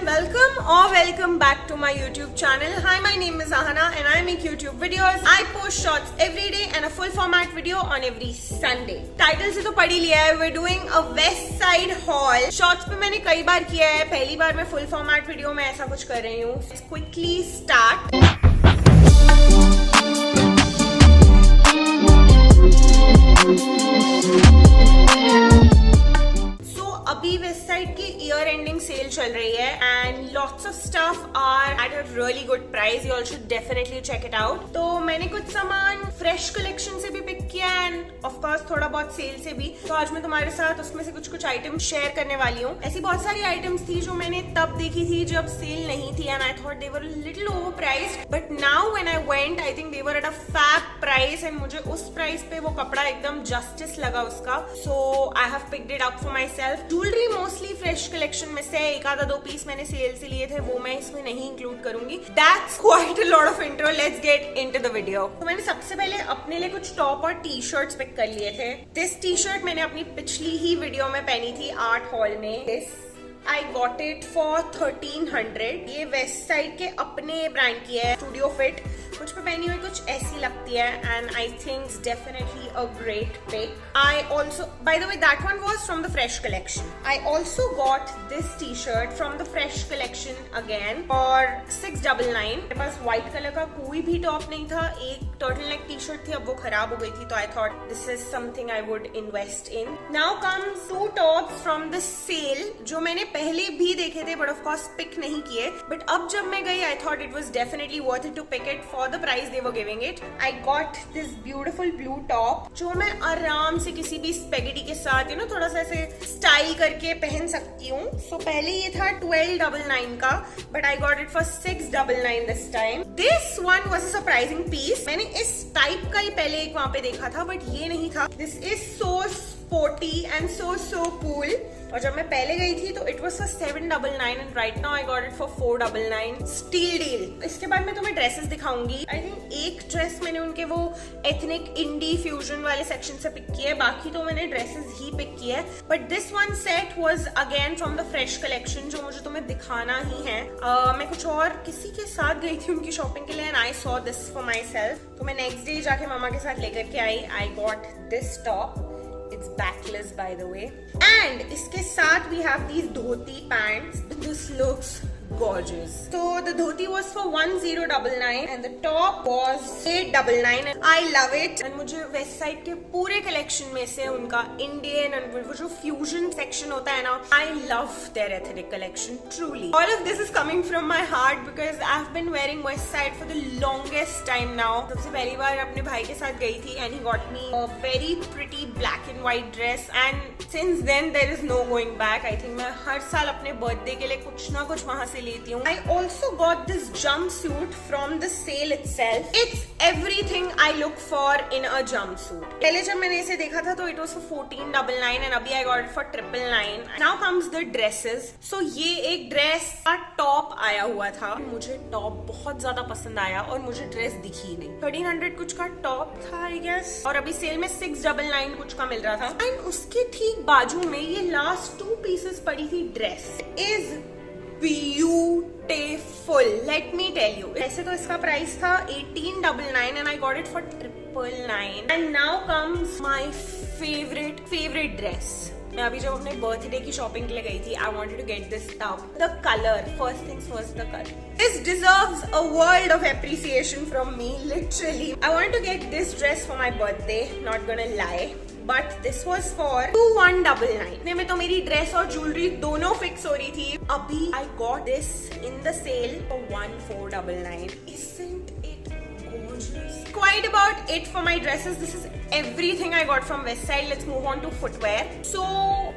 welcome back to my YouTube channel. Hi, my name is Ahana and I make YouTube videos. I post shorts every day and a full format video on every Sunday. Title से तो पढ़ ही लिया है. We're doing a West Side haul. Shorts पे मैंने कई बार किया है. पहली बार मैं full format video में ऐसा कुछ कर रही हूँ. Let's quickly start. अभी वेस्ट साइड की ईयर एंडिंग सेल चल रही है and lots of stuff are at a really good price. You all should definitely check it out. तो मैंने कुछ सामान फ्रेश कलेक्शन से भी पिक किया एंड ऑफ कोर्स थोड़ा बहुत सेल से भी. तो आज मैं तुम्हारे साथ उसमें से कुछ आइटम्स शेयर करने वाली हूँ. ऐसी बहुत सारी आइटम्स थी जो मैंने तब देखी थी जब सेल नहीं थी and I thought they were little over priced, but now when I went I think they were at a fab price and मुझे उस प्राइस पे वो कपड़ा एकदम जस्टिस लगा उसका. So I have picked it up for myself. Jewellery mostly fresh collection में से एक आधा दो पीस मैंने सेल से लिए थे, वो मैं इसमें नहीं इंक्लूड करूंगी. That's quite a lot of intro. Let's get into the video. तो मैंने सबसे पहले अपने लिए कुछ टॉप और टी शर्ट्स पिक कर लिए थे. दिस टी शर्ट मैंने अपनी पिछली ही वीडियो में पहनी थी आर्ट हॉल में. This I got it for 1300. ये वेस्ट साइड के अपने ब्रांड की है, स्टूडियो फिट. मुझ पे पहनी हुई कुछ ऐसी लगती है and I think definitely a great pick. I also by the way that one was from the fresh collection. I also got this T shirt from the fresh collection again और 699. मेरे पास व्हाइट कलर का कोई भी top नहीं था. एक turtle neck T shirt थी, अब वो खराब हो गई थी, तो I thought this is something I would invest in. Now comes to tops from the sale जो मैंने पहले भी देखे थे बट ऑफ कोर्स पिक नहीं किए. बट अब जब मैं गई I thought it was definitely worth it to pick it for the price they were giving it. I got this beautiful blue top जो मैं आराम से किसी भी स्पेगेटी के साथ थोड़ा सा ऐसे स्टाइल करके पहन सकती हूँ. सो पहले ये था 1299 का, but I got it for 699 this time. This one was a surprising piece. मैंने इस टाइप का ही पहले एक वहां पे देखा था बट ये नहीं था. This is so sporty and so cool. और जब मैं पहले गई थी तो it was for 799 and right now I got it for 499. Steal deal. इसके बाद मैं तुम्हें ड्रेसेस दिखाऊंगी. आई थिंक एक ड्रेस मैंने उनके वो एथनिक इंडी फ्यूजन वाले सेक्शन से पिक किया है, बाकी तो मैंने ड्रेसेस ही पिक किया है. But this one set was again from the fresh collection जो मुझे तुम्हें दिखाना ही है. मैं कुछ और किसी के साथ गई थी उनकी शॉपिंग के लिए and I saw this for my self. तो मैं नेक्स्ट डे जाके मामा के साथ लेकर के आई. I got this top. It's backless by the way. And इसके साथ we have these dhoti pants. This looks gorgeous. So the dhoti was for 1099 and the top was 899 and I love it. And मुझे west side के पूरे collection में से उनका Indian और वो जो फ्यूजन सेक्शन होता है ना, I love their ethnic collection truly. All of this is coming from my heart because I've been wearing West Side for the longest time now. सबसे पहली बार अपने भाई के साथ गई थी and he got me a very pretty black and white dress and since then there is no going back. I think मैं हर साल अपने बर्थडे के लिए कुछ ना कुछ वहां से लेती हूँ. I also got this jumpsuit from the sale itself. It's everything I look for in a jumpsuit. पहले जब मैंने इसे देखा था तो it was for 1499 and अभी I got it for 999. Now comes the dresses. So ये एक ड्रेस का टॉप आया हुआ था. मुझे टॉप बहुत ज्यादा पसंद आया और मुझे ड्रेस दिखी नहीं. 1300 कुछ का टॉप था आई गेस और अभी सेल में 699 कुछ का मिल रहा था. एंड उसके ठीक बाजू में ये लास्ट 2 पीसेस पड़ी थी. Dress is beautiful. Let me tell you. ऐसे तो इसका प्राइस था 1899 and I got it for 999. And now comes my favorite dress. मैं अभी जब अपने बर्थडे की शॉपिंग के लिए गई थी, I wanted to get this top. The color, first things first, the color. This deserves a world of appreciation from me, literally. I wanted to get this dress for my birthday, not gonna lie. But this was for 2199. में तो मेरी dress और jewellery दोनों fix हो रही थी. अभी I got this in the sale for 1499. Isn't it gorgeous? Quite about it for my dresses. This is everything I got from West Side. Let's move on to footwear. So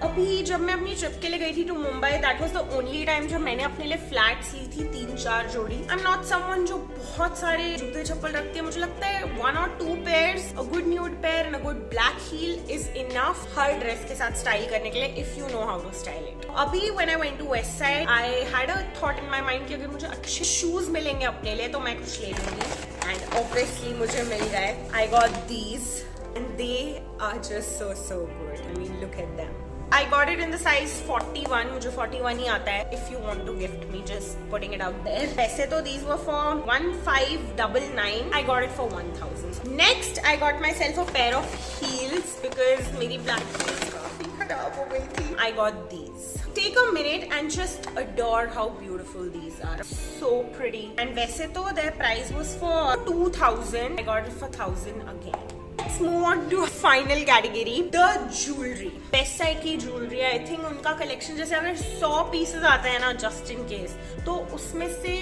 अभी जब मैं अपनी trip के लिए गई थी to Mumbai, that was the only time जब मैंने अपने लिए फ्लैट्स ली थी 3-4 जोड़ी. आई एम नॉट समवन जो बहुत सारे जूते चप्पल रखती है. मुझे लगता है 1 or 2 pairs, a good nude pair and a good black heel is enough her dress के साथ स्टाइल करने के लिए if you know how to style it. अभी when I went to West Side, I had a thought in my mind कि अगर मुझे अच्छे शूज मिलेंगे अपने लिए तो मैं कुछ ले लूंगी. And obviously मुझे मिल गए. I got these and they are just so good. I mean, look at them. I got it in the size 41. मुझे 41 ही आता है. If you want to gift me, just putting it out there. वैसे तो these were for 1599. I got it for 1000. Next, I got myself a pair of heels because मेरी black heels काफी खराब हो गई थी. I got these. Take a minute and just adore how beautiful these are. So pretty. And वैसे तो their price was for 2000. I got it for 1000 again. Let's move on to a final category, the jewelry. Best side की jewelry, I think उनका collection जैसे अगर 100 pieces आते हैं ना just in case, तो उसमें से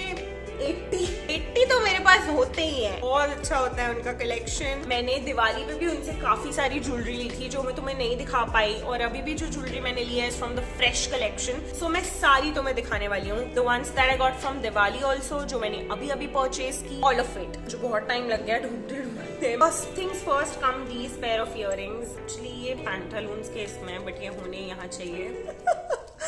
80 तो मेरे पास होते ही हैं. बहुत अच्छा होता है उनका कलेक्शन. मैंने दिवाली पे भी उनसे काफी सारी ज्वेलरी ली थी जो मैं तुम्हें नहीं दिखा पाई, और अभी भी जो ज्वेलरी मैंने ली है फ्रॉम द फ्रेश कलेक्शन. सो मैं सारी तुम्हें दिखाने वाली हूँ. The ones that I got from Diwali also, जो मैंने अभी अभी परचेज की, ऑल ऑफ इट. जो बहुत टाइम लग गया ढूंढते. First things first come these pair of earrings. Actually ये पैंटालून्स के इसमें, बट ये होने यहाँ चाहिए.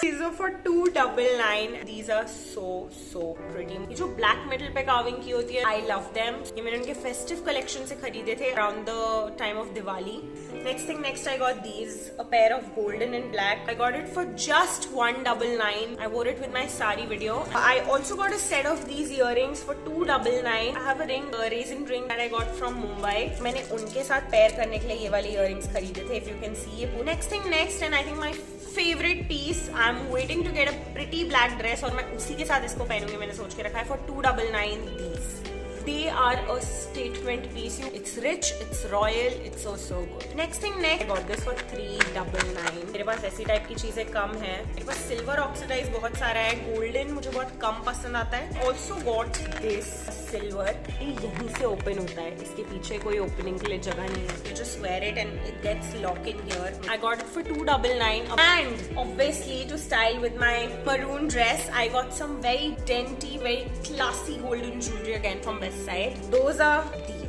These are for 299. These are so pretty. ये जो black metal पे carving की होती है, I love them. ये मैंने उनके festive collection से खरीदे थे around the time of Diwali. Next I got these, a pair of golden and black. I got it for just 199. I wore it with my sari video. I also got a set of these earrings for 299. I have a ring, a raisin ring that I got from Mumbai. मैंने उनके साथ pair करने के लिए ये वाले earrings खरीदे थे. If you can see ये. Next, and I think my favorite piece. I'm waiting to get a pretty black dress और मैं उसी के साथ इसको पहनूंगी. मैंने सोच के रखा है for 299 these. They are a statement piece. It's rich, it's royal, it's so good. Next, I got this for 399. मेरे पास ऐसी टाइप की चीजें कम है. मेरे पास सिल्वर ऑक्सीडाइज बहुत सारा है. गोल्डन मुझे बहुत कम पसंद आता है. Also got this silver. ये यहीं से ओपन होता है. इसके पीछे कोई ओपनिंग के लिए जगह नहीं है. You just wear it and it gets locked in here. I got it for 299. And obviously to style with my maroon dress, I got some very dainty, very classy golden jewelry again from West Side. Those are these.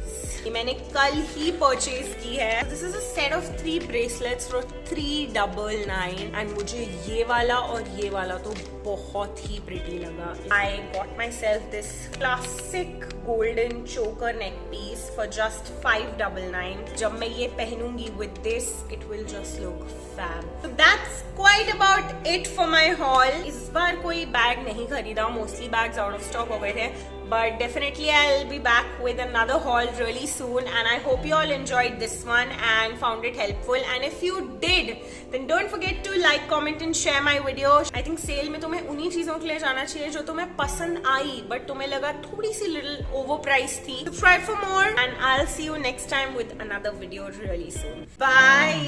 ये मैंने कल ही purchase की है. This is a set of 3 bracelets for 399. And मुझे ये वाला और ये वाला तो बहुत ही प्रिटी लगा. I got myself this classic golden choker neck piece for just 599. जब मैं ये पहनूंगी with this, it will just look fab. So that's quite about it for my haul. इस बार कोई बैग नहीं खरीदा. Mostly bags out of stock हो गए थे. But definitely I'll be back with another haul really soon, and I hope you all enjoyed this one and found it helpful. And if you did, then don't forget to like, comment and share my video. I think sale में तुम्हें उन्हीं चीजों के लिए जाना चाहिए जो तुम्हें पसंद आई but तुम्हें लगा थोड़ी सी little overpriced थी. Subscribe for more and I'll see you next time with another video really soon. Bye.